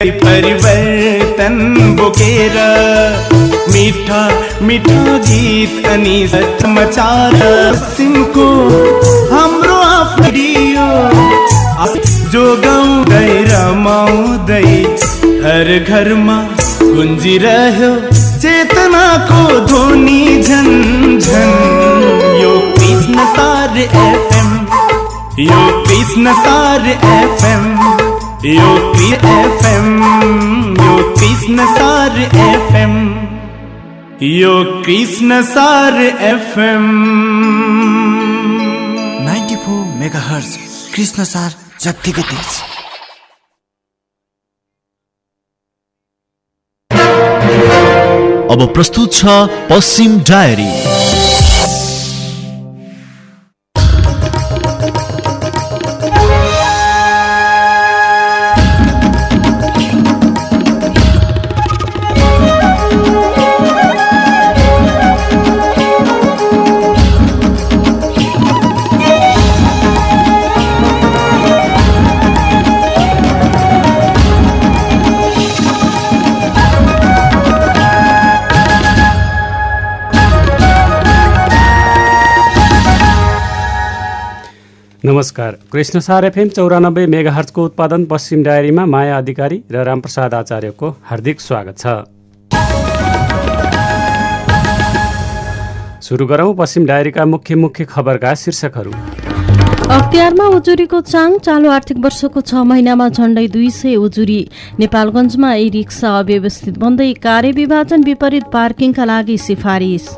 परिवर्तन बोकेर मीठा मीठा गीत अनि समाचार सिमको हाम्रो आफ्नो जो गाउँदै रमाउँदै घर घरमा गुन्जिरह्यो चेतनाको ध्वनि झन झन यो कृष्णसार एफएम, यो कृष्णसार एफएम, यो एफएम, यो कृष्णसार एफएम, यो कृष्णसार एफएम 94 मेगाहर्ज कृष्णसार जत्तिकै तेज। अब प्रस्तुत छ पश्चिम डायरी। नमस्कार। कृष्णसार एफएम 94 मेगाहर्जको उत्पादन पश्चिम डायरीमा माया अधिकारी र रामप्रसाद आचार्यको हार्दिक स्वागत छ। सुरु गरौँ पश्चिम डायरीका मुख्य खबरका शीर्षकहरू। अख्तियारमा उजुरीको चाङ, चालु आर्थिक वर्षको 6 महिनामा झण्डै 200 उजुरी। नेपालगञ्जमा ई रिक्सा अव्यवस्थित बन्दै कार्य विभाजन विपरीत पार्किङका लागि सिफारिस।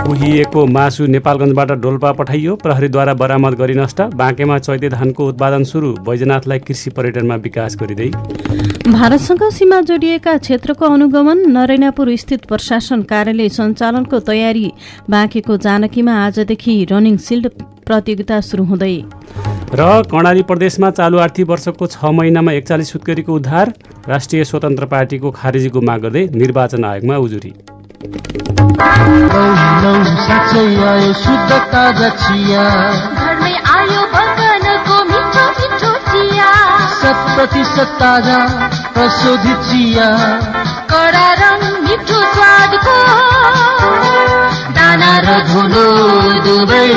उहिएको मासु नेपालगञ्जबाट डोल्पा पठाइयो, प्रहरीद्वारा बरामद गरी नष्ट। बाँकेमा चैते धानको उत्पादन सुरु, बैजनाथलाई कृषि पर्यटनमा विकास गरिँदै। भारतसँग सीमा जोडिएका क्षेत्रको अनुगमन, नरैनापुर स्थित प्रशासन कार्यालय सञ्चालनको तयारी। बाँकेको जानकीमा आजदेखि रनिङ सिल्ड प्रतियोगिता सुरु हुँदै। र कर्णाली प्रदेशमा चालु आर्थिक वर्षको 6 महिनामा 41 सुत्केरीको उद्धार। राष्ट्रिय स्वतन्त्र पार्टीको खारेजीको माग गर्दै निर्वाचन आयोगमा उजुरी। साँच्चै आयो शुद्ध ताजा चिया, घरमै आयो बगानको मिठो मिठो चिया, 100% ताजा प्रशोधित चिया, कडा रङ मिठो स्वादको, दाना र धुलो दुबै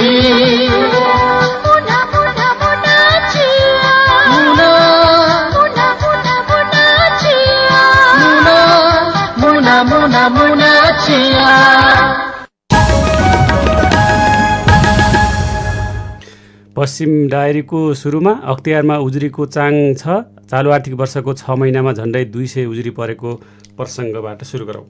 मुना मुना मुना चिया, मुना मुना मुना मुना चिया, मुना मुना मुना चिया। पश्चिम डायरीको सुरुमा अख्तियारमा उजुरीको चाङ छ। चालु आर्थिक वर्षको 6 महिनामा झण्डै 200 उजुरी परेको प्रसङ्गबाट सुरु गरौँ।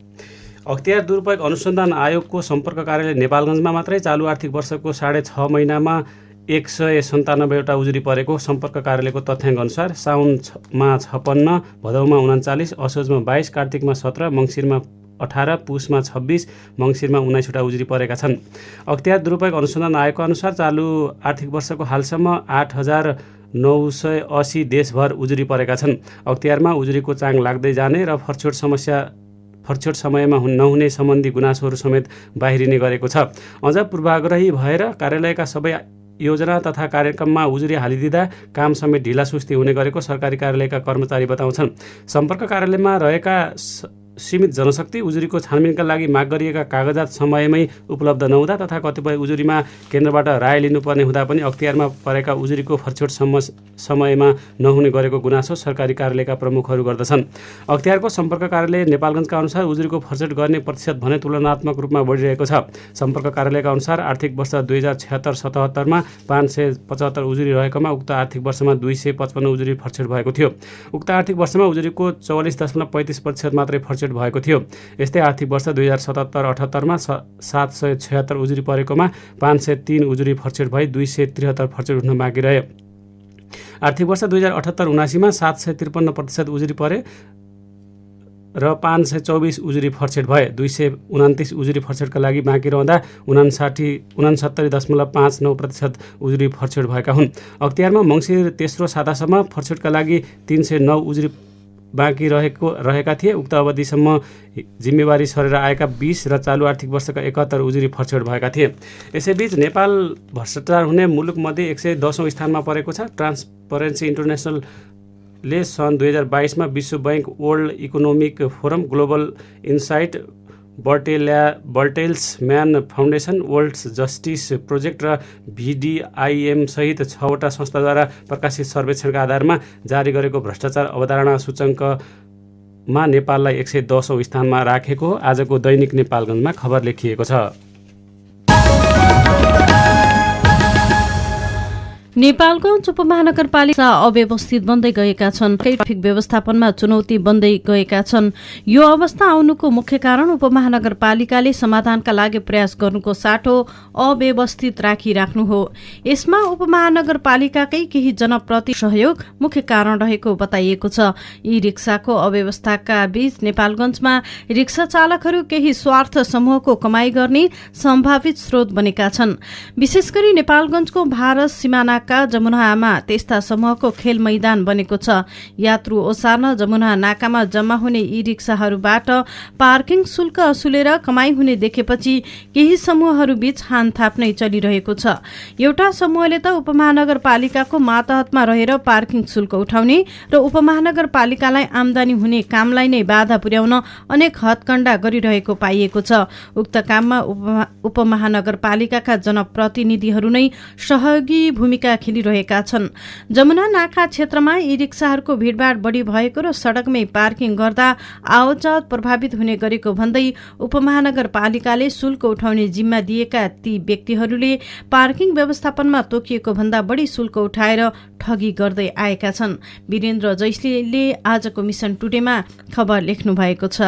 अख्तियार दुरुपयोग अनुसन्धान आयोगको सम्पर्क कार्यालय नेपालगञ्जमा मात्रै चालु आर्थिक वर्षको 6.5 महिनामा 197वटा उजुरी परेको सम्पर्क कार्यालयको तथ्याङ्क अनुसार साउनमा 56, भदौमा 39, असोजमा 22, कार्तिकमा 17, मङ्सिरमा 18, पुसमा 26, मङ्सिरमा 19वटा उजुरी परेका छन्। अख्तियार दुरुपयोग अनुसन्धान आयोगका अनुसार चालु आर्थिक वर्षको हालसम्म 8,980 देशभर उजुरी परेका छन्। अख्तियारमा उजुरीको चाङ लाग्दै जाने र फरछोट समयमा नहुने सम्बन्धी गुनासोहरू समेत बाहिरिने गरेको छ। अझ पूर्वाग्रही भएर कार्यालयका सबै योजना तथा कार्यक्रममा उजुरी हालिदिँदा काम समेत ढिलासुस्ती हुने गरेको सरकारी कार्यालयका कर्मचारी बताउँछन्। सम्पर्क कार्यालयमा रहेका सीमित जनशक्ति, उजुरीको छानबिनका लागि माग गरिएका कागजात समयमै उपलब्ध नहुँदा तथा कतिपय उजुरीमा केन्द्रबाट राय लिनुपर्ने हुँदा पनि अख्तियारमा परेका उजुरीको फरछोट समयमा नहुने गरेको गुनासो सरकारी कार्यालयका प्रमुखहरू गर्दछन्। अख्तियारको सम्पर्क कार्यालय नेपालगञ्जका अनुसार उजुरीको फरछोट गर्ने प्रतिशत भने तुलनात्मक रूपमा बढिरहेको छ। सम्पर्क कार्यालयका अनुसार आर्थिक वर्ष 2076-77 मा 575 उजुरी रहेकोमा उक्त आर्थिक वर्षमा 255 उजुरी फरछोट भएको थियो। उक्त आर्थिक वर्षमा उजुरीको 44.35% मात्रै फरछोट भएको थियो। यस्तै आर्थिक वर्ष 2077-78 मा 776 उजुरी परेकोमा 503 उजुरी फरछोट भई 273 फरछोट हुन बाँकी रह्यो। आर्थिक वर्ष 2078-79 मा 753% उजुरी परे र 524 उजुरी फरछोट भए। 229 उजुरी फरछोटका लागि बाँकी रहँदा 69.59% उजुरी फरछोट भएका हुन्। अख्तियारमा मङ्सिर तेस्रो सातासम्म फरछोटका लागि 309 उजुरी बाँकी रहेका थिए। उक्त अवधिसम्म जिम्मेवारी सरेर आएका 20 र चालु आर्थिक वर्षका 71 उजुरी फरछोट भएका थिए। यसैबीच नेपाल भ्रष्टाचार हुने मुलुकमध्ये 110औं स्थानमा परेको छ। ट्रान्सपरेन्सी इन्टरनेसनल ले सन् 2022 मा विश्व bank, world economic forum, global insight, Bertelsmann foundation, world justice project र VDIM सहित 6वटा संस्थाद्वारा प्रकाशित सर्वेक्षणका आधारमा जारी गरेको भ्रष्टाचार अवधारणा सूचकाङ्कमा नेपाललाई 110औं स्थानमा राखेको आजको दैनिक नेपालगञ्जमा खबर लेखिएको छ। नेपालगञ्ज उपमहानगरपालिका अव्यवस्थित बन्दै गएका छन्। ट्राफिक व्यवस्थापनमा चुनौती बन्दै गएका छन्। यो अवस्था आउनुको मुख्य कारण उपमहानगरपालिकाले समाधानका लागि प्रयास गर्नुको साटो अव्यवस्थित राखिराख्नु हो। यसमा उपमहानगरपालिकाकै केही जनप्रति सहयोग मुख्य कारण रहेको बताइएको छ। यी रिक्साको अव्यवस्थाका बीच नेपालगञ्जमा रिक्सा चालकहरू केही स्वार्थ समूहको कमाई गर्ने सम्भावित स्रोत बनेका छन्। विशेष गरी नेपालगञ्जको भारत सिमाना जमुनामा त्यस्ता समूहको खेल मैदान बनेको छ। यात्रु ओसार्न जमुना नाकामा जम्मा हुने यी रिक्साहरूबाट पार्किङ शुल्क असुलेर कमाई हुने देखेपछि केही समूहहरूबीच हानथाप नै चलिरहेको छ। एउटा समूहले त उपमहानगरपालिकाको मातहतमा रहेर पार्किङ शुल्क उठाउने र उपमहानगरपालिकालाई आमदानी हुने कामलाई नै बाधा पुर्याउन अनेक हदकण्डा गरिरहेको पाइएको छ। उक्त काममा उपमहानगरपालिकाका जनप्रतिनिधिहरू नै सहयोगी भूमिका खेलिरहेका छन्। जमुना नाका क्षेत्रमा यी रिक्साहरूको भिडभाड बढी भएको र सडकमै पार्किङ गर्दा आवतजावत प्रभावित हुने गरेको भन्दै उपमहानगरपालिकाले शुल्क उठाउने जिम्मा दिएका ती व्यक्तिहरूले पार्किङ व्यवस्थापनमा तोकिएको भन्दा बढी शुल्क उठाएर ठगी गर्दै आएका छन्। वीरेन्द्र जैसले आजको मिसन टुडेमा खबर लेख्नु भएको छ।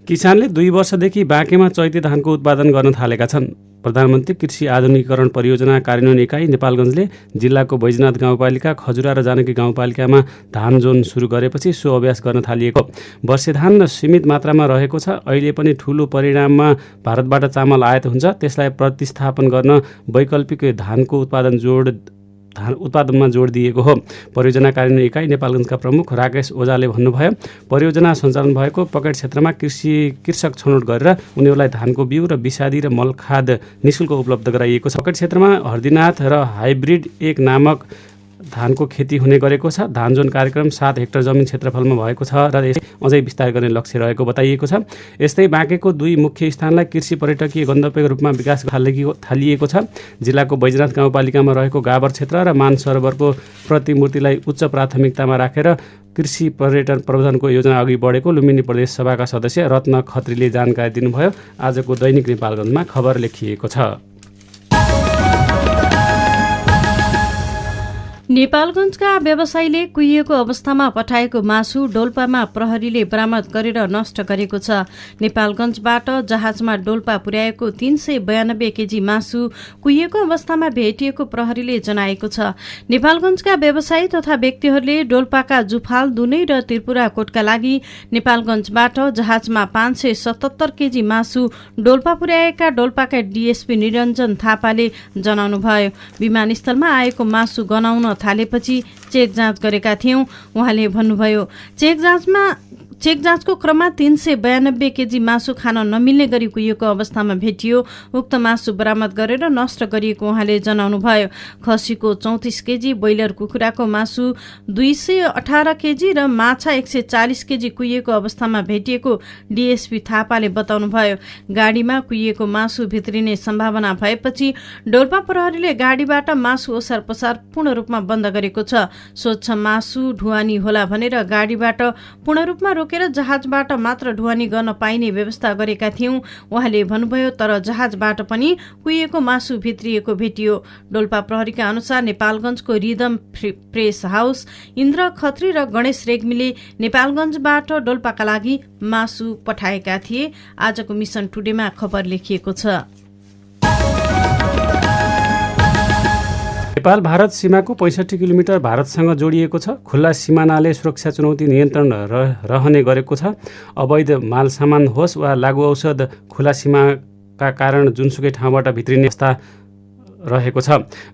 किसानले 2 वर्षदेखि बाँकेमा चैते धानको उत्पादन गर्न थालेका छन्। प्रधानमन्त्री कृषि आधुनिकीकरण परियोजना कार्यान्वयन इकाइ नेपालगञ्जले जिल्लाको बैजनाथ गाउँपालिका, खजुरा र जानकी गाउँपालिकामा धान जोन सुरु गरेपछि सो अभ्यास गर्न थालिएको। वर्षे धान सीमित मात्रामा रहेको छ। अहिले पनि ठूलो परिणाममा भारतबाट चामल आयात हुन्छ। त्यसलाई प्रतिस्थापन गर्न वैकल्पिक धानको उत्पादनमा जोड दिएको हो। परियोजना कार्यान्वयन इकाइ नेपालगञ्जका प्रमुख राकेश ओझाले भन्नुभयो, परियोजना सञ्चालन भएको पकेट क्षेत्रमा कृषक छनौट गरेर उनीहरूलाई धानको बिउ र विषादी र मलखाद निःशुल्क उपलब्ध गराइएको छ। पकेट क्षेत्रमा हर्दीनाथ र हाइब्रिड 1 नामक धानको खेती हुने गरेको छ। धान जोन कार्यक्रम 7 हेक्टर जमिन क्षेत्रफलमा भएको छ र यसै अझै विस्तार गर्ने लक्ष्य रहेको बताइएको छ। यस्तै बाँकेको 2 मुख्य स्थानलाई कृषि पर्यटकीय गन्तव्यको रूपमा विकास थालिएको छ। जिल्लाको बैजनाथ गाउँपालिकामा रहेको गाबर क्षेत्र र मान सरोवरको प्रतिमूर्तिलाई उच्च प्राथमिकतामा राखेर कृषि पर्यटन प्रबन्धनको योजना अघि बढेको लुम्बिनी प्रदेश सभाका सदस्य रत्न खत्रीले जानकारी दिनुभयो। आजको दैनिक नेपालगञ्जमा खबर लेखिएको छ। नेपालगञ्जका व्यवसायीले कुहिएको अवस्थामा पठाएको मासु डोल्पामा प्रहरीले बरामद गरेर नष्ट गरेको छ। नेपालगञ्जबाट जहाजमा डोल्पा पुर्याएको 392 केजी मासु कुहिएको अवस्थामा भेटिएको प्रहरीले जनाएको छ। नेपालगञ्जका व्यवसायी तथा व्यक्तिहरूले डोल्पाका जुफाल, दुनै र त्रिपुरा कोटका लागि नेपालगञ्जबाट जहाजमा 577 केजी मासु डोल्पा पुर्याएका डोल्पाका DSP निरञ्जन थापाले जनाउनुभयो। विमानस्थलमा आएको मासु गनाउन थालेपछि चेक जाँच गरेका थियौं। उहाँले भन्नुभयो, चेक जाँचको क्रममा 392 केजी मासु खान नमिल्ने गरी कुहिएको अवस्थामा भेटियो। उक्त मासु बरामद गरेर नष्ट गरिएको उहाँले जनाउनुभयो। खसीको 34 केजी, ब्रोइलर कुखुराको मासु 218 केजी र माछा 140 केजी कुहिएको अवस्थामा भेटिएको DSP थापाले बताउनुभयो। गाडीमा कुहिएको मासु भित्रिने सम्भावना भएपछि डोल्पा प्रहरीले गाडीबाट मासु ओसार पसार पूर्ण रूपमा बन्द गरेको छ। स्वच्छ मासु ढुवानी होला भनेर गाडीबाट पूर्ण रूपमा रोकेर जहाजबाट मात्र ढुवानी गर्न पाइने व्यवस्था गरेका थियौं। उहाँले भन्नुभयो, तर जहाजबाट पनि कुहिएको मासु भित्रिएको भेटियो। डोल्पा प्रहरीका अनुसार नेपालगञ्जको rhythm press house, Indra Khatri र गणेश रेग्मीले नेपालगञ्जबाट डोल्पाका लागि मासु पठाएका थिए। आजको मिसन टुडेमा खबर लेखिएको छ। नेपाल भारत सीमाको 65 किलोमिटर भारतसँग जोडिएको छ। खुल्ला सिमानाले सुरक्षा चुनौती नियन्त्रण रहने गरेको छ। अवैध माल सामान होस् वा लागु औषध खुल्ला सीमाका कारण जुनसुकै ठाउँबाट भित्रिने अवस्था रहेको छ।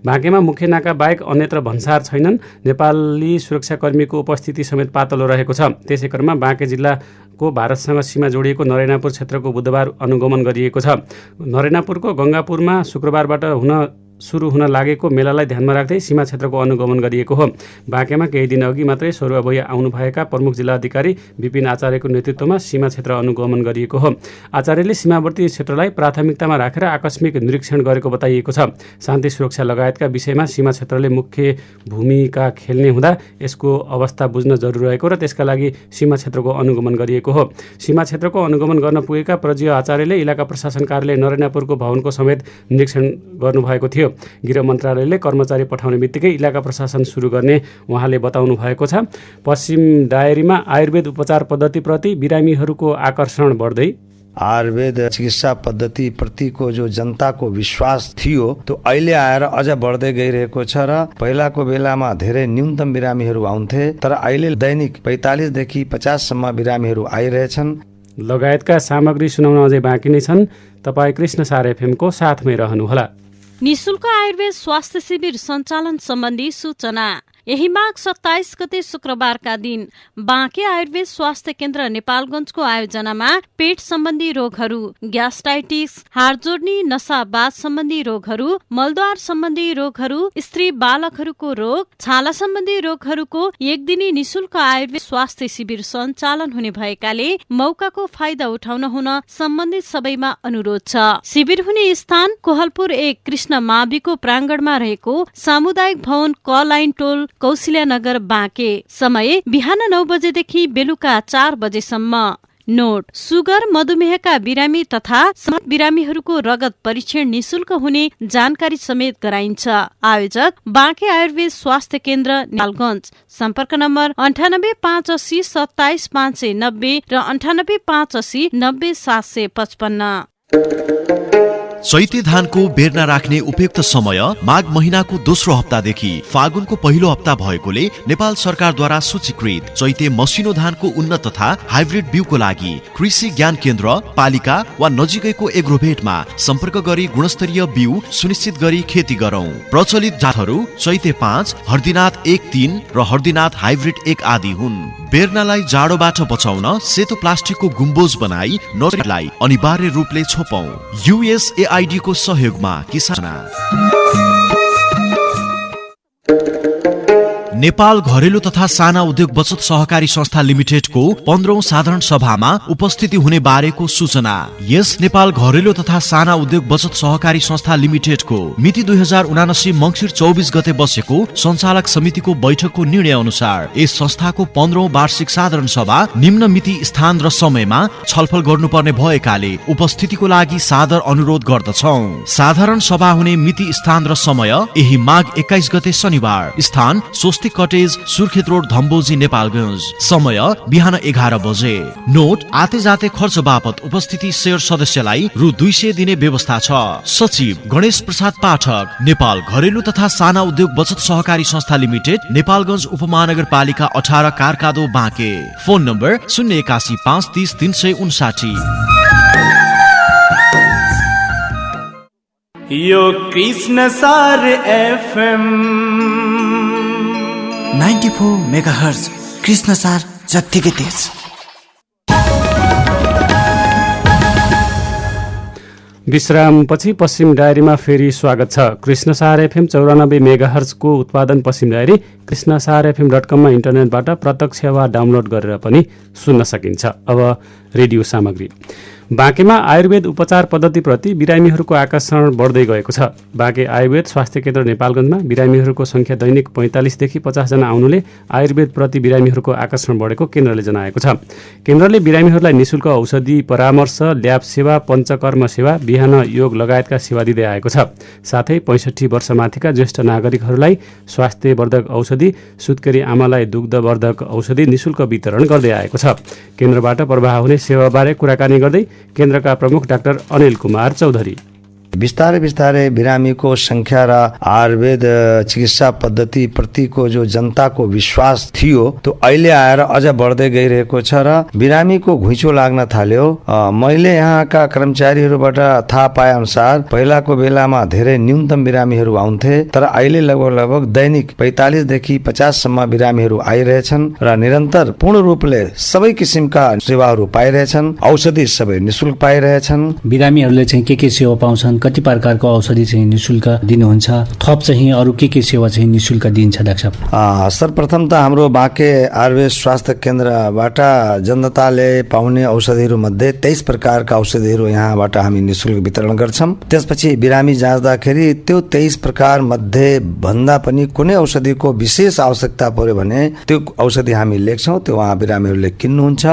बाँकेमा मुख्य नाका बाहेक अन्यत्र भन्सार छैनन्। नेपाली सुरक्षाकर्मीको उपस्थिति समेत पातलो रहेको छ। त्यसै क्रममा बाँके जिल्लाको भारतसँग सीमा जोडिएको नरेनापुर क्षेत्रको बुधबार अनुगमन गरिएको छ। नरेनापुरको गङ्गापुरमा शुक्रबारबाट हुन सुरु हुन लागेको मेलालाई ध्यानमा राख्दै सीमा क्षेत्रको अनुगमन गरिएको हो। बाँकेमा केही दिन अघि मात्रै सरुवा भई आउनुभएका प्रमुख जिल्लाधिकारी विपिन आचार्यको नेतृत्वमा सीमा क्षेत्र अनुगमन गरिएको हो। आचार्यले सीमावर्ती क्षेत्रलाई प्राथमिकतामा राखेर आकस्मिक निरीक्षण गरेको बताइएको छ। शान्ति सुरक्षा लगायतका विषयमा सीमा क्षेत्रले मुख्य भूमिका खेल्ने हुँदा यसको अवस्था बुझ्न जरुरी रहेको र त्यसका लागि सीमा क्षेत्रको अनुगमन गरिएको हो। सीमा क्षेत्रको अनुगमन गर्न पुगेका प्रजीय आचार्यले इलाका प्रशासन कार्यालय नरेनापुरको भवनको समेत निरीक्षण गर्नुभएको थियो। गृह मन्त्रालयले कर्मचारी पठाउने बित्तिकै इलाका प्रशासन सुरु गर्ने उहाँले बताउनु भएको छ। पश्चिम डायरीमा आयुर्वेद उपचार पद्धतिप्रति बिरामीहरूको आकर्षण बढ्दै आयुर्वेद चिकित्सा पद्धति प्रतिको जो जनताको विश्वास थियो त्यो अहिले आएर अझ बढ्दै गइरहेको छ र पहिलाको बेलामा धेरै न्यूनतम बिरामीहरू आउँथे, तर अहिले दैनिक 45 देखि 50 सम्म बिरामीहरू आइरहेछन्। लगायतका सामग्री सुनाउन अझै बाँकी नै छन्। तपाईँ कृष्ण सार एफएमको साथमै रहनुहोला। निशुल्क आयुर्वेद स्वास्थ्य शिविर सञ्चालन सम्बन्धी सूचना। यही माघ 27 गते शुक्रबारका दिन बाँके आयुर्वेद स्वास्थ्य केन्द्र नेपालगञ्जको आयोजनामा पेट सम्बन्धी रोगहरू, ग्यास्ट्राइटिस, हाड जोड्नी, नसाबाद सम्बन्धी रोगहरू, मलद्वार सम्बन्धी रोगहरू, स्त्री बालकहरूको रोग, छाला सम्बन्धी रोगहरूको एक दिने निशुल्क आयुर्वेद स्वास्थ्य शिविर सञ्चालन हुने भएकाले मौकाको फाइदा उठाउन हुन सम्बन्धित सबैमा अनुरोध छ। शिविर हुने स्थान कोहलपुर 1 कृष्ण माविको प्राङ्गणमा रहेको सामुदायिक भवन क लाइन टोल कौशल्या नगर बाँके। समय बिहान 9 बजेदेखि बेलुका 4 बजेसम्म। नोट: सुगर, मधुमेहका बिरामी तथा समस्त बिरामीहरूको रगत परीक्षण निशुल्क हुने जानकारी समेत गराइन्छ। आयोजक बाँके आयुर्वेद स्वास्थ्य केन्द्र नेपालगञ्ज। सम्पर्क नम्बर 98 580 27 590 र 98 580 90 755। चैते धानको बेर्ना राख्ने उपयुक्त समय माघ महिनाको दोस्रो हप्तादेखि फागुनको पहिलो हप्ता भएकोले नेपाल सरकारद्वारा सूचीकृत चैते मसिनो धानको उन्नत तथा हाइब्रिड बिउको लागि कृषि ज्ञान केन्द्र, पालिका वा नजिकैको एग्रोभेटमा सम्पर्क गरी गुणस्तरीय बिउ सुनिश्चित गरी खेती गरौं। प्रचलित जातहरू चैते 5, हर्दीनाथ 1-3 र हर्दीनाथ हाइब्रिड 1 आदि हुन्। बेर्नालाई जाडोबाट बचाउन सेतो प्लास्टिकको गुम्बोज बनाई नर्सरीलाई अनिवार्य रूपले छोपौं। USAID को सहयोगमा किसान। नेपाल घरेलु तथा साना उद्योग बचत सहकारी संस्था लिमिटेडको 15औं साधारण सभामा उपस्थिति हुने बारेको सूचना। यस नेपाल घरेलु तथा साना उद्योग बचत सहकारी संस्था लिमिटेडको मिति 2079 मङ्सिर 24 गते बसेको सञ्चालक समितिको बैठकको निर्णय अनुसार यस संस्थाको 15औं वार्षिक साधारण सभा निम्न मिति, स्थान र समयमा छलफल गर्नुपर्ने भएकाले उपस्थितिको लागि सादर अनुरोध गर्दछौं। साधारण सभा हुने मिति, स्थान र समय यही माघ 21 गते शनिबार। स्थान स्वस्तिक कटेज, सुर्खेत रोड, धम्बोजी, नेपालगञ्ज। समय बिहान 11 बजे। नोट: आते जाते खर्च बापत उपस्थिति शेयर सदस्यलाई रु 200 दिने व्यवस्था छ। सचिव गणेश प्रसाद पाठक, नेपाल घरेलु तथा साना उद्योग बचत सहकारी संस्था लिमिटेड, नेपालगञ्ज उपमहानगरपालिका 18 कारकादो बाँके। Phone number 081 530 359। यो कृष्ण सार एफएम 94 मेगाहर्ज कृष्ण सार जत्तिकै तेज। विश्रामपछि पश्चिम डायरीमा फेरि स्वागत छ। कृष्ण सार एफएम 94 मेगाहर्जको उत्पादन पश्चिम डायरी कृष्णसारएफएम.com मा इन्टरनेटबाट प्रत्यक्ष वा डाउनलोड गरेर पनि सुन्न सकिन्छ। अब रेडियो सामग्री। बाँकेमा आयुर्वेद उपचार पद्धतिप्रति बिरामीहरूको आकर्षण बढ्दै गएको छ। बाँके आयुर्वेद स्वास्थ्य केन्द्र नेपालगञ्जमा बिरामीहरूको संख्या दैनिक 45 देखि 50 जना आउनुले आयुर्वेदप्रति बिरामीहरूको आकर्षण बढेको केन्द्रले जनाएको छ। केन्द्रले बिरामीहरूलाई निशुल्क औषधि परामर्श, ल्याब सेवा, पञ्चकर्म सेवा, बिहान योग लगायतका सेवा दिँदै आएको छ। साथै 65 वर्षमाथिका ज्येष्ठ नागरिकहरूलाई स्वास्थ्यवर्धक औषधि, सुत्केरी आमालाई दुग्धवर्धक औषधि निशुल्क वितरण गर्दै आएको छ। केन्द्रबाट प्रवाह हुने सेवाबारे कुराकानी गर्दै केन्द्रका प्रमुख डाक्टर अनिल कुमार चौधरी, बिस्तारै बिस्तारै बिरामीको संख्या र आयुर्वेद चिकित्सा पद्धति प्रतिको जो जनताको विश्वास थियो त्यो अहिले आएर अझ बढ्दै गइरहेको छ र बिरामीको घुइँचो लाग्न थाल्यो। मैले यहाँका कर्मचारीहरूबाट थाहा पाए अनुसार पहिलाको बेलामा धेरै न्यूनतम बिरामीहरू आउँथे, तर अहिले लगभग दैनिक 45 देखि 50 सम्म बिरामीहरू आइरहेछन् र निरन्तर पूर्ण रूपले सबै किसिमका सेवाहरू पाइरहेछन्। औषधि सबै निशुल्क पाइरहेछन्। बिरामीहरूले चाहिँ के सेवा पाउँछन्, कति प्रकारको औषधि चाहिँ निशुल्क दिनुहुन्छ? थप चाहिँ अरू के सेवा चाहिँ निशुल्क दिन्छ डाक्टर साहब? सर्वप्रथम त हाम्रो बाँके आयुर्वेद स्वास्थ्य केन्द्रबाट जनताले पाउने औषधिहरू मध्ये 23 प्रकारका औषधिहरू यहाँबाट हामी निशुल्क वितरण गर्छौं। त्यसपछि बिरामी जाँच्दाखेरि त्यो 23 प्रकार मध्ये भन्दा पनि कुनै औषधिको विशेष आवश्यकता पर्यो भने त्यो औषधि हामी लेख्छौं, त्यो उहाँ बिरामीहरूले किन्नुहुन्छ।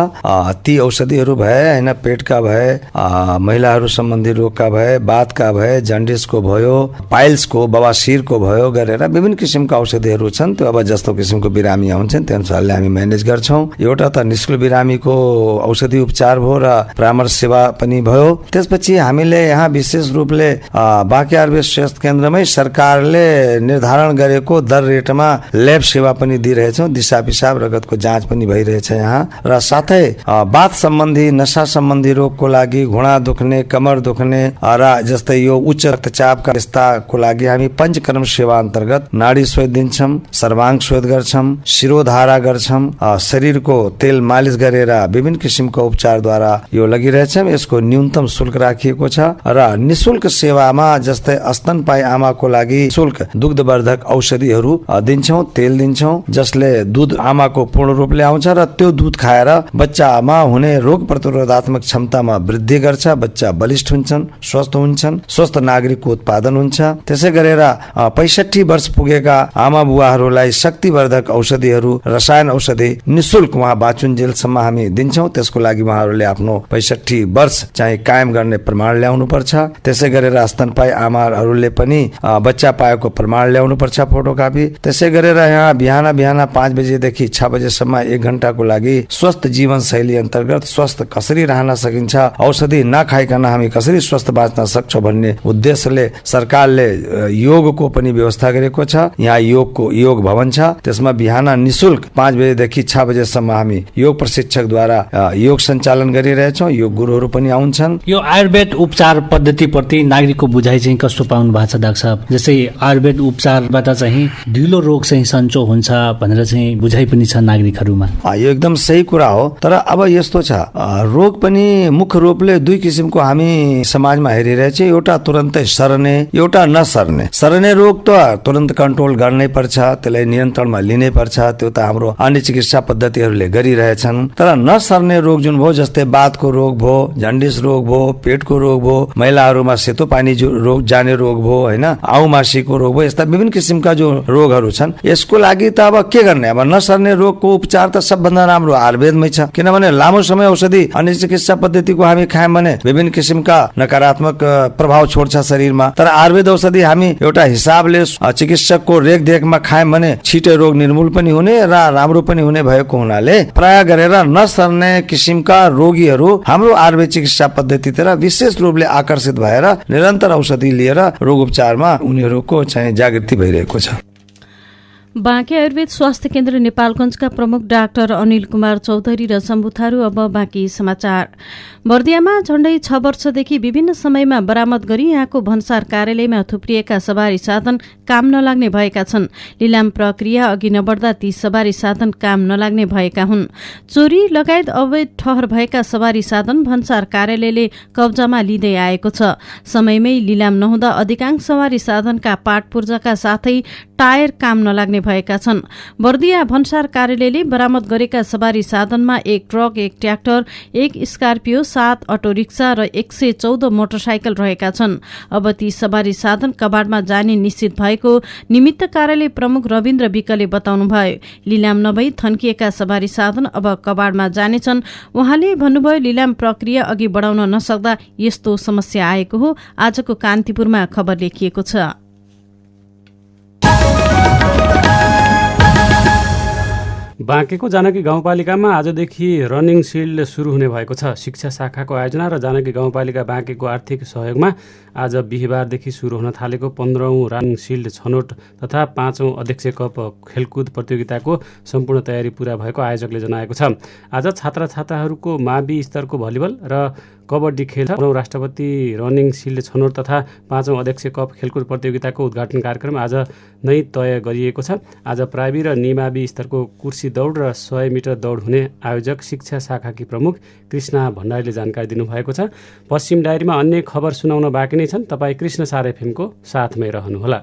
ती औषधिहरू भए हैन, पेटका भए, महिलाहरू सम्बन्धी रोगका भए, बातका भए, जन्डिसको भयो, पाइल्सको, बवासिरको भयो गरेर विभिन्न किसिमका औषधिहरू छन्। त्यो अब जस्तो किसिमको बिरामी आउँछन् त्यो अनुसारले हामी म्यानेज गर्छौं। एउटा त निशुल्क बिरामीको औषधि उपचार भयो र परामर्श सेवा पनि भयो। त्यसपछि हामीले यहाँ विशेष रूपले बाँके आयुर्वेद स्वास्थ्य केन्द्रमै सरकारले निर्धारण गरेको दर रेटमा ल्याब सेवा पनि दिइरहेछौँ। दिशा पिसाब रगतको जाँच पनि भइरहेछ यहाँ। र साथै बात सम्बन्धी, नशा सम्बन्धी रोगको लागि, घुँडा दुख्ने, कमर दुख्ने र जस्तै यो उच्च रक्तचापका यस्ताको लागि हामी पञ्चकर्म सेवा अन्तर्गत नाडी स्वेद दिन्छौं, सर्वाङ्ग स्वेद गर्छौं, शिरोधारा गर्छौं, शरीरको तेल मालिश गरेर विभिन्न किसिमको उपचारद्वारा यो लगिरहेछौं। यसको न्यूनतम शुल्क राखिएको छ र निशुल्क सेवामा जस्तै स्तनपायी आमाको लागि शुल्क दुग्धवर्धक औषधिहरू दिन्छौं, तेल दिन्छौं, जसले दूध आमाको पूर्ण रूपले आउँछ र त्यो दूध खाएर बच्चामा हुने रोग प्रतिरोधात्मक क्षमतामा वृद्धि गर्छ। बच्चा बलिष्ठ हुन्छन्, स्वस्थ हुन्छन्, स्वस्थ नागरिकको उत्पादन हुन्छ। त्यसै गरेर 65 वर्ष पुगेका आमा बुवाहरूलाई शक्तिवर्धक औषधिहरू, रसायन औषधि निशुल्क उहाँ बाँचुन्जेलसम्म हामी दिन्छौं। त्यसको लागि उहाँहरूले आफ्नो 65 वर्ष चाहिँ कायम गर्ने प्रमाण ल्याउनु पर्छ। त्यसै गरेर स्तनपायी आमाहरूले पनि बच्चा पाएको प्रमाण ल्याउनु पर्छ, फोटोकपी। त्यसै गरेर यहाँ बिहान 5 बजेदेखि 6 बजेसम्म 1 घण्टाको लागि स्वस्थ जीवन शैली अन्तर्गत स्वस्थ कसरी रहन सकिन्छ, औषधि नखाइकन हामी कसरी स्वस्थ बाँच्न सक्छौं भन्ने उद्देश्यले सरकारले योगको पनि व्यवस्था गरेको छ। यहाँ योग भवन छ, त्यसमा बिहान निशुल्क 5 बजेदेखि 6 बजेसम्म हामी योग प्रशिक्षकद्वारा योग सञ्चालन गरिरहेछौँ। योग गुरुहरू पनि आउँछन्। यो आयुर्वेद उपचार पद्धति प्रति नागरिकको बुझाइ चाहिँ कस्तो पाउनु भएको छ डाक्टर साहब? जस्तै आयुर्वेद उपचारबाट चाहिँ ढिलो रोग चाहिँ सन्चो हुन्छ भनेर चाहिँ बुझाइ पनि छ नागरिकहरूमा। यो एकदम सही कुरा हो। तर अब यस्तो छ, रोग पनि मुख्य रूपले 2 किसिमको हामी समाजमा हेरिरहेछ। एउटा तुरन्तै सर्ने, एउटा नसर्ने। सर्ने रोग त तुरन्त कन्ट्रोल गर्नै पर्छ, त्यसलाई नियन्त्रणमा लिनै पर्छ। त्यो त हाम्रो अन्य चिकित्सा पद्धतिहरूले गरिरहेछन्। तर नसर्ने रोग जुन भयो, जस्तै बातको रोग भयो, जन्डिस रोग भयो, पेटको रोग भयो, महिलाहरूमा सेतो पानी रोग जाने रोग भयो हैन, आउमासीको रोग भयो, यस्ता विभिन्न किसिमका जो रोगहरू छन्, यसको लागि त अब के गर्ने? अब नसर्ने रोगको उपचार त सबभन्दा राम्रो आयुर्वेदमै छ। किनभने लामो समय औषधि अन्य चिकित्सा पद्धतिको हामी खायौं भने विभिन्न किसिमका नकारात्मक प्रभाव छोड्छ शरीरमा। तर आयुर्वेद औषधि हामी एउटा हिसाबले चिकित्सकको रेखदेखमा खायौं भने छिटै रोग निर्मूल पनि हुने र राम्रो पनि हुने भएको हुनाले प्राय गरेर नसर्ने किसिमका रोगीहरू हाम्रो आयुर्वेद चिकित्सा पद्धतितिर विशेष रूपले आकर्षित भएर निरन्तर औषधि लिएर रोग उपचारमा उनीहरूको चाहिँ जागृति भइरहेको छ। बाँके आयुर्वेद स्वास्थ्य केन्द्र नेपालगञ्जका प्रमुख डाक्टर अनिल कुमार चौधरी र सम्बुथारू। अब बाँकी समाचार। बर्दियामा झण्डै 6 वर्षदेखि विभिन्न समयमा बरामद गरी यहाँको भन्सार कार्यालयमा थुप्रिएका सवारी साधन काम नलाग्ने भएका छन्। लिलाम प्रक्रिया अघि नबढ्दा ती सवारी साधन काम नलाग्ने भएका हुन्। चोरी लगायत अवैध ठहर भएका सवारी साधन भन्सार कार्यालयले कब्जामा लिँदै आएको छ। समयमै लिलाम नहुँदा अधिकांश सवारी साधनका पाट पूर्जाका साथै टायर काम नलाग्ने भएका छन्। बर्दिया भन्सार कार्यालयले बरामद गरेका सवारी साधनमा 1 ट्रक, 1 ट्र्याक्टर, 1 स्कर्पियो, 7 अटो रिक्सा र 114 मोटरसाइकल रहेका छन्। अब ती सवारी साधन कबाडमा जाने निश्चित भएको निमित्त कार्यालय प्रमुख रविन्द्र विकले बताउनुभयो। लिलाम नभई थन्किएका सवारी साधन अब कबाडमा जानेछन्। उहाँले भन्नुभयो, लिलाम प्रक्रिया अघि बढाउन नसक्दा यस्तो समस्या आएको हो। आजको कान्तिपुरमा खबर लेखिएको छ। बाँकेको जानकी गाउँपालिकामा आजदेखि रनिङ सिल्ड सुरु हुने भएको छ। शिक्षा शाखाको आयोजना र जानकी गाउँपालिका बाँकेको आर्थिक सहयोगमा आज बिहिबारदेखि सुरु हुन थालेको 15औं रनिङ सिल्ड छनौट तथा 5औं अध्यक्ष कप खेलकुद प्रतियोगिताको सम्पूर्ण तयारी पूरा भएको आयोजकले जनाएको छ। आज छात्र छात्राहरूको मावि स्तरको भलिबल र कबड्डी खेल 9औं राष्ट्रपति रनिङ सिल्ड छनौट तथा 5औं अध्यक्ष कप खेलकुद प्रतियोगिताको उद्घाटन कार्यक्रम आज नै तय गरिएको छ। आज प्रावि र निमावि स्तरको कुर्सी दौड र 100 मिटर दौड हुने आयोजक शिक्षा शाखाकी प्रमुख कृष्णा भण्डारीले जानकारी दिनुभएको छ। पश्चिम डायरीमा अन्य खबर सुनाउन बाँकी नै छन्। तपाईँ कृष्ण सार एफएमको साथमै रहनुहोला।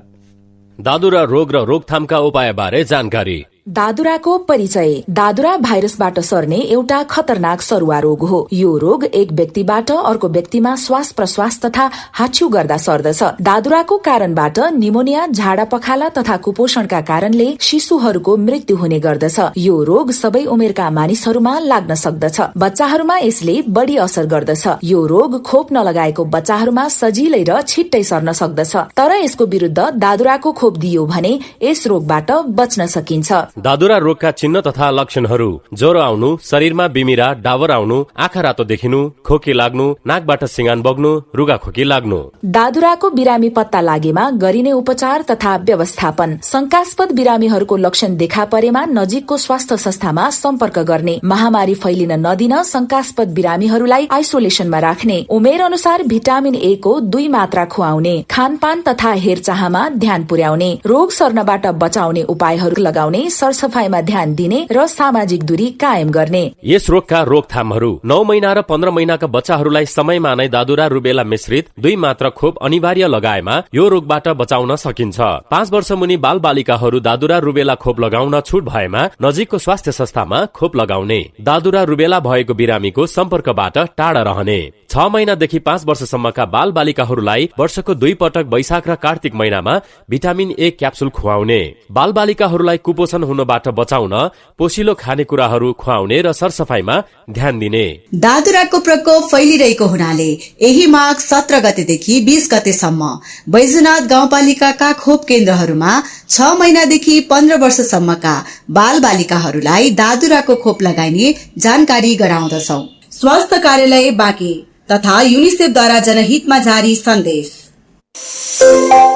दादुरा रोग र रोकथामका उपायबारे जानकारी। दादुराको परिचय। दादुरा भाइरसबाट सर्ने एउटा खतरनाक सरुवा रोग हो। यो रोग एक व्यक्तिबाट अर्को व्यक्तिमा श्वास प्रश्वास तथा हाच्छिउ गर्दा सर्दछ। दादुराको कारणबाट निमोनिया, झाडा पखाला तथा कुपोषणका कारणले शिशुहरूको मृत्यु हुने गर्दछ। यो रोग सबै उमेरका मानिसहरूमा लाग्न सक्दछ। बच्चाहरूमा यसले बढ़ी असर गर्दछ। यो रोग खोप नलगाएको बच्चाहरूमा सजिलै र छिट्टै सर्न सक्दछ। तर यसको विरुद्ध दादुराको खोप दियो भने यस रोगबाट बच्न सकिन्छ। दादुरा रोगका चिन्ह तथा लक्षणहरू: ज्वरो आउनु, शरीरमा बिमिरा, डाबर आउनु, आँखा रातो देखिनु, खोकी लाग्नु, नाकबाट सिंगान बग्नु, रुगाखोकी लाग्नु। दादुराको बिरामी पत्ता लागेमा गरिने उपचार तथा व्यवस्थापन। शंकास्पद बिरामीहरूको लक्षण देखा परेमा नजिकको स्वास्थ्य संस्थामा सम्पर्क गर्ने। महामारी फैलिन नदिन शंकास्पद बिरामीहरूलाई आइसोलेसनमा राख्ने। उमेर अनुसार भिटामिन ए को 2 मात्रा खुवाउने। खानपान तथा हेरचाहमा ध्यान पुर्याउने। रोग सर्नबाट बचाउने उपायहरू लगाउने। सरसफाईमा ध्यान दिने र सामाजिक दूरी कायम गर्ने। यस रोगका रोकथामहरू: 9 महिना र 15 महिनाका बच्चाहरूलाई समयमा नै दादुरा रुबेला मिश्रित 2 मात्रा खोप अनिवार्य लगाएमा यो रोगबाट बचाउन सकिन्छ। 5 वर्ष मुनि बाल बालिकाहरू दादुरा रुबेला खोप लगाउन छुट भएमा नजिकको स्वास्थ्य संस्थामा खोप लगाउने। दादुरा रुबेला भएको बिरामीको सम्पर्कबाट टाढा रहने। 6 महिनादेखि 5 वर्षसम्मका बाल बालिकाहरूलाई वर्षको 2 पटक वैशाख र कार्तिक महिनामा भिटामिन ए क्याप्सुल खुवाउने। बाल बालिकाहरूलाई कुपोषण हुनबाट बचाउन पोषिलो खानेकुराहरू खुवाउने र सरसफाईमा ध्यान दिने। दादुराको प्रकोप फैलिरहेको हुनाले यही माघ 17 गतेदेखि 20 गतेसम्म बैजनाथ गाउँपालिकाका खोप केन्द्रहरूमा 6 महिनादेखि 15 वर्षसम्मका बाल बालिकाहरूलाई दादुराको खोप लगाइने जानकारी गराउँदछौ। स्वास्थ्य कार्यालय बाँके तथा युनिसेफद्वारा जनहितमा जारी सन्देश।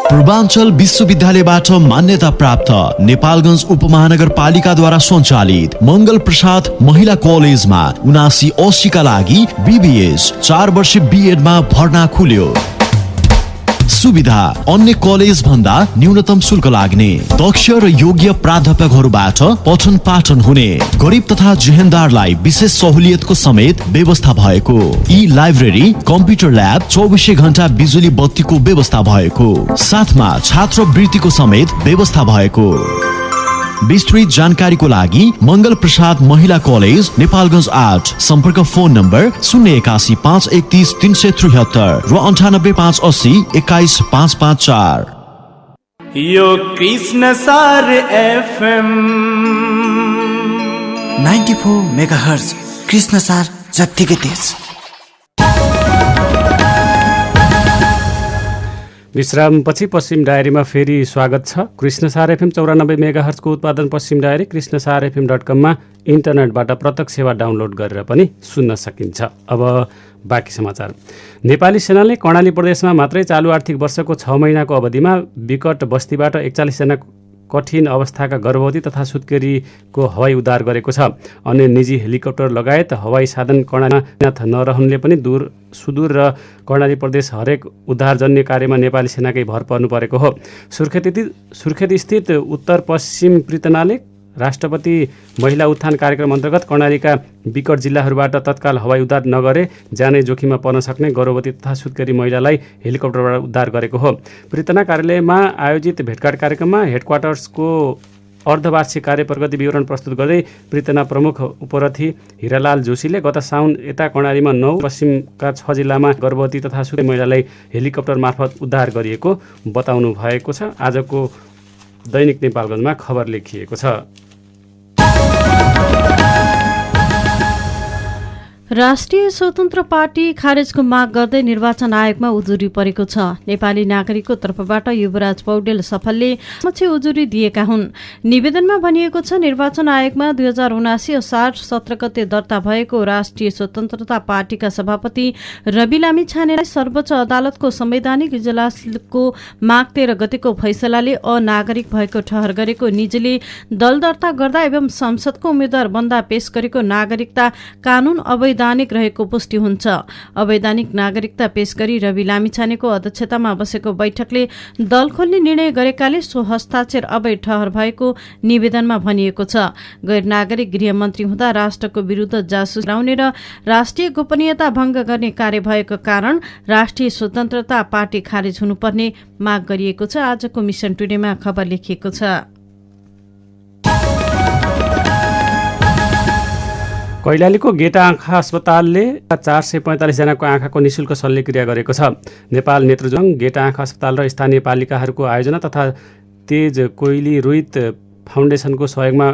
पूर्वाञ्चल विश्वविद्यालयबाट मान्यता प्राप्त नेपालगञ्ज उपमहानगरपालिकाद्वारा सञ्चालित मंगल प्रसाद महिला कलेजमा 7980 का लागि बीबीएस 4 वर्ष बीएडमा भर्ना खुल्यो। सुविधा: अन्य कलेज भन्दा न्यूनतम शुल्क लाग्ने। दक्ष र योग्य प्राध्यापकहरूबाट पठन पाठन हुने। गरिब तथा जेहेन्दारलाई विशेष सहुलियतको समेत व्यवस्था भएको। ई लाइब्रेरी, कम्प्युटर ल्याब, 24 घण्टा बिजुली बत्तीको व्यवस्था भएको। साथमा छात्रवृत्तिको समेत व्यवस्था भएको। विस्तृत जानकारीको लागि मंगल प्रसाद महिला कलेज, नेपालगञ्ज 8। सम्पर्क फोन नम्बर 081 531 373 र 98 580 21 554। यो कृष्ण सार एफएम 94 मेगाहर्ज कृष्ण सार जत्तिकै तेज। विश्रामपछि पश्चिम डायरीमा फेरि स्वागत छ। कृष्ण सार एफएम 94 मेगाहर्जको उत्पादन पश्चिम डायरी कृष्णसारएफएम.com मा इन्टरनेटबाट प्रत्यक्ष सेवा डाउनलोड गरेर पनि सुन्न सकिन्छ। अब बाँकी समाचार। नेपाली सेनाले कर्णाली प्रदेशमा मात्रै चालु आर्थिक वर्षको 6 महिनाको अवधिमा विकट बस्तीबाट 41 जना कठिन अवस्थाका गर्भवती तथा सुत्केरीको हवाई उद्धार गरेको छ। अन्य निजी हेलिकप्टर लगायत हवाई साधन कर्णालीमा नरहनुले पनि सुदूर र कर्णाली प्रदेश हरेक उद्धारजन्य कार्यमा नेपाली सेनाकै भर पर्नु परेको हो। सुर्खेत स्थित उत्तर पश्चिम पृतनाले राष्ट्रपति महिला उत्थान कार्यक्रम अन्तर्गत कर्णालीका विकट जिल्लाहरूबाट तत्काल हवाई उद्धार नगरे ज्यानै जोखिममा पर्न सक्ने गर्भवती तथा सुत्केरी महिलालाई हेलिकप्टरबाट उद्धार गरेको हो। पृतना कार्यालयमा आयोजित भेटघाट कार्यक्रममा हेडक्वार्टर्सको अर्धवार्षिक कार्य प्रगति विवरण प्रस्तुत गर्दै पृतना प्रमुख उपरथी हिरालाल जोशीले गत साउन यता कर्णालीमा 9, पश्चिमका 6 जिल्लामा गर्भवती तथा सुत्केरी महिलालाई हेलिकप्टर मार्फत उद्धार गरिएको बताउनु भएको छ। आजको दैनिक नेपालगञ्जमा खबर लेखिएको छ। राष्ट्रिय स्वतन्त्र पार्टी खारेजको माग गर्दै निर्वाचन आयोगमा उजुरी परेको छ। नेपाली नागरिकको तर्फबाट युवराज पौडेल सफलले समक्ष उजुरी दिएका हुन्। निवेदनमा भनिएको छ, निर्वाचन आयोगमा 2079 असार 17 गते दर्ता भएको राष्ट्रिय स्वतन्त्रता पार्टीका सभापति रवि लामिछानेलाई सर्वोच्च अदालतको संवैधानिक इजलासको माग 13 गतेको फैसलाले अनागरिक भएको ठहर गरेको निजले दल दर्ता गर्दा एवं संसदको उम्मेद्वार बन्दा पेश गरेको नागरिकता कानून अवैध अवैधानिक रहेको पुष्टि हुन्छ। अवैधानिक नागरिकता पेश गरी रवि लामिछानेको अध्यक्षतामा बसेको बैठकले दल खोल्ने निर्णय गरेकाले सो हस्ताक्षर अवैध ठहर भएको निवेदनमा भनिएको छ। गैर नागरिक गृहमन्त्री हुँदा राष्ट्रको विरुद्ध जासुस गराउने र राष्ट्रिय गोपनीयता भंग गर्ने कार्य भएको कारण राष्ट्रिय स्वतन्त्रता पार्टी खारेज हुनुपर्ने माग गरिएको छ। आजको मिशन टुडेमा खबर लेखिएको छ। कैलालीको गेटा आँखा अस्पतालले 445 जनाको आँखाको निशुल्क शल्यक्रिया गरेको छ। नेपाल नेत्रजङ गेटा आँखा अस्पताल र स्थानीय पालिकाहरूको आयोजना तथा तेज कोइली रोहित फाउन्डेसनको सहयोगमा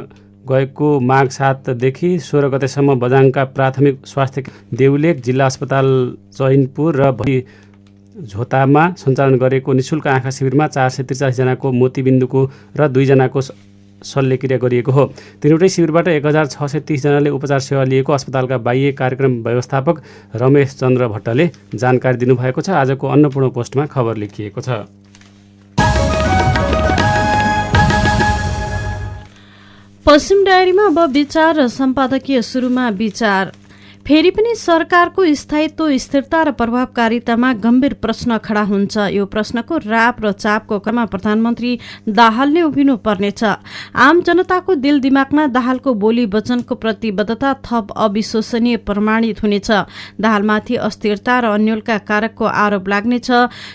गएको माघ 7 देखि 16 गतेसम्म बझाङका प्राथमिक स्वास्थ्य देउलेक जिल्ला अस्पताल चैनपुर र भई झोतामा सञ्चालन गरेको निशुल्क आँखा शिविरमा 443 जनाको मोतीबिन्दुको र 2 जनाको शल्यक्रिया गरिएको हो। तीनवटै शिविरबाट 1630 जनाले उपचार सेवा लिएको अस्पतालका बाह्य कार्यक्रम व्यवस्थापक रमेश चन्द्र भट्टले जानकारी दिनुभएको छ। आजको अन्नपूर्ण पोस्टमा खबर लेखिएको छ। पश्चिम डायरीमा अब विचार र सम्पादकीय सुरुमा विचार। फेरि पनि सरकारको स्थायित्व, स्थिरता र प्रभावकारितामा गम्भीर प्रश्न खडा हुन्छ। यो प्रश्नको राप र चापको क्रममा प्रधानमन्त्री दाहालले उभिनु पर्नेछ। आम जनताको दिल दिमागमा दाहालको बोली वचनको प्रतिबद्धता थप अविश्वसनीय प्रमाणित हुनेछ। दाहालमाथि अस्थिरता र अन्यलका कारकको आरोप लाग्नेछ।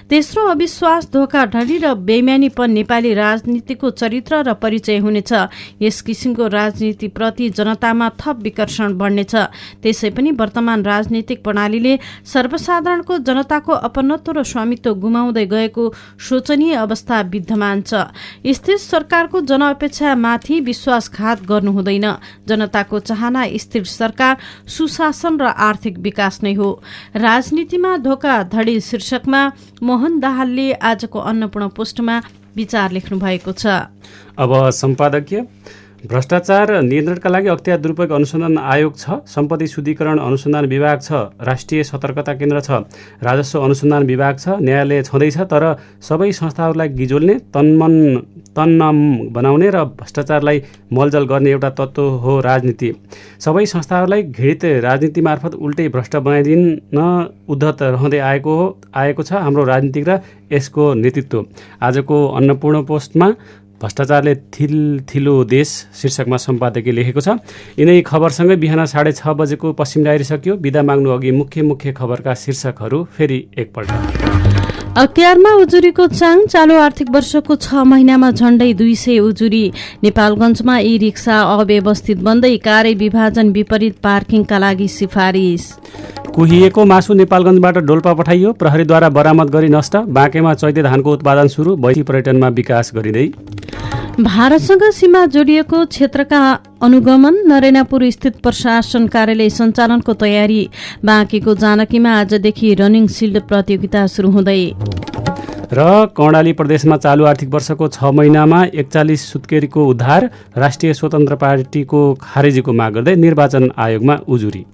तेस्रो, अविश्वास, धोखाधडी र बेइमानीपन नेपाली राजनीतिको चरित्र र परिचय हुनेछ। यस किसिमको राजनीतिप्रति जनतामा थप विकर्षण बढ्नेछ। त्यसै पनि वर्तमान राजनीतिक प्रणालीले सर्वसाधारणको जनताको अपनत्व र स्वामित्व गुमाउँदै गएको शोचनीय अवस्था विद्यमान छ। स्थिर सरकारको जनअपेक्षामाथि विश्वासघात गर्नु हुँदैन। जनताको चाहना स्थिर सरकार, सुशासन र आर्थिक विकास नै हो। राजनीतिमा धोखाधडी शीर्षकमा मोहन दाहालले आजको अन्नपूर्ण पोस्टमा विचार लेख्नु भएको छ। अब सम्पादकीय। भ्रष्टाचार नियन्त्रणका लागि अख्तियार दुरुपयोग अनुसन्धान आयोग छ। सम्पत्ति शुद्धिकरण अनुसन्धान विभाग छ। राष्ट्रिय सतर्कता केन्द्र छ। राजस्व अनुसन्धान विभाग छ। न्यायालय छँदैछ, तर सबै संस्थाहरूलाई गिजोल्ने, तन्नम बनाउने र भ्रष्टाचारलाई मलजल गर्ने एउटा तत्त्व हो राजनीति। सबै संस्थाहरूलाई घृणित राजनीति मार्फत उल्टै भ्रष्ट बनाइदिन उद्धत रहँदै आएको छ हाम्रो राजनीतिक र यसको नेतृत्व। आजको अन्नपूर्ण पोस्टमा भ्रष्टाचारले थिलो देश शीर्षकमा सम्पादकीय लेखेको छ। यिनै खबरसँगै बिहान 6:30 बजेको पश्चिम डायरी सकियो। बिदा माग्नु अघि मुख्य खबरका शीर्षकहरू फेरि एकपल्ट। अख्तियारमा उजुरीको चाङ। चालु आर्थिक वर्षको 6 महिनामा झण्डै 200 उजुरी। नेपालगञ्जमा ई रिक्सा अव्यवस्थित बन्दै कार्य विभाजन विपरीत पार्किङका लागि सिफारिस। कुहिएको मासु नेपालगञ्जबाट डोल्पा पठाइयो। प्रहरीद्वारा बरामद गरी नष्ट। बाँकेमा चैते धानको उत्पादन सुरु। वैदेशिक पर्यटनमा विकास गरिँदै। भारतसँग सीमा जोडिएको क्षेत्रका अनुगमन। नरेनापुर स्थित प्रशासन कार्यालय सञ्चालनको तयारी। बाँकीको जानकीमा आजदेखि रनिङ सिल्ड प्रतियोगिता सुरु हुँदै। र कर्णाली प्रदेशमा चालु आर्थिक वर्षको 6 महिनामा 41 सुत्केरीको उद्धार। राष्ट्रिय स्वतन्त्र पार्टीको खारेजीको माग गर्दै निर्वाचन आयोगमा उजुरी।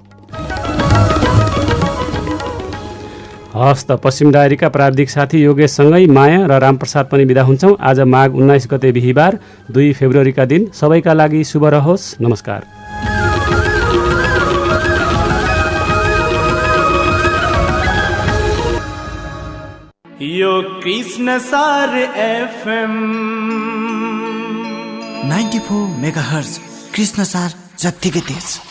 हस्त पश्चिम डायरीका प्राविधिक साथी योगेशसँगै माया र रामप्रसाद पनि बिदा हुन्छौँ। आज माघ 19 गते बिहिबार 2 फेब्रुअरीका दिन सबैका लागि शुभ रहोस्। नमस्कार। यो कृष्ण सार FM 94 मेगाहर्ज कृष्ण सार जत्तिकै तेज।